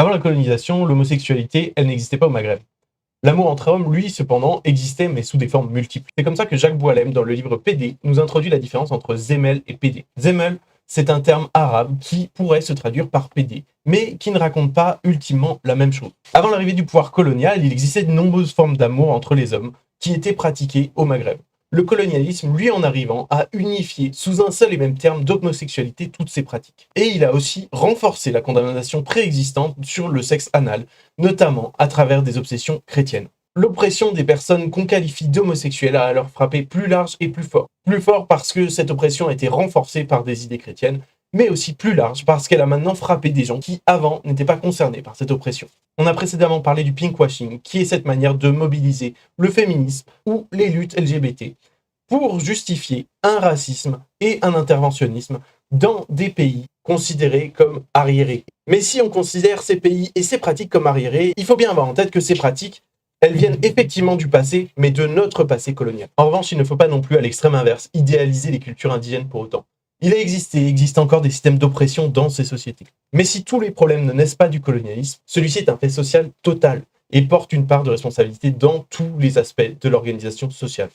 Avant la colonisation, l'homosexualité, elle n'existait pas au Maghreb. L'amour entre hommes, lui, cependant, existait, mais sous des formes multiples. C'est comme ça que Jacques Boilem, dans le livre PD, nous introduit la différence entre Zemel et PD. Zemel, c'est un terme arabe qui pourrait se traduire par PD, mais qui ne raconte pas ultimement la même chose. Avant l'arrivée du pouvoir colonial, il existait de nombreuses formes d'amour entre les hommes qui étaient pratiquées au Maghreb. Le colonialisme, lui, en arrivant, a unifié sous un seul et même terme d'homosexualité toutes ces pratiques. Et il a aussi renforcé la condamnation préexistante sur le sexe anal, notamment à travers des obsessions chrétiennes. L'oppression des personnes qu'on qualifie d'homosexuelles a alors frappé plus large et plus fort. Plus fort parce que cette oppression a été renforcée par des idées chrétiennes, mais aussi plus large parce qu'elle a maintenant frappé des gens qui, avant, n'étaient pas concernés par cette oppression. On a précédemment parlé du pinkwashing, qui est cette manière de mobiliser le féminisme ou les luttes LGBT pour justifier un racisme et un interventionnisme dans des pays considérés comme arriérés. Mais si on considère ces pays et ces pratiques comme arriérés, il faut bien avoir en tête que ces pratiques, elles viennent effectivement du passé, mais de notre passé colonial. En revanche, il ne faut pas non plus, à l'extrême inverse, idéaliser les cultures indigènes pour autant. Il a existé et existe encore des systèmes d'oppression dans ces sociétés. Mais si tous les problèmes ne naissent pas du colonialisme, celui-ci est un fait social total et porte une part de responsabilité dans tous les aspects de l'organisation sociale.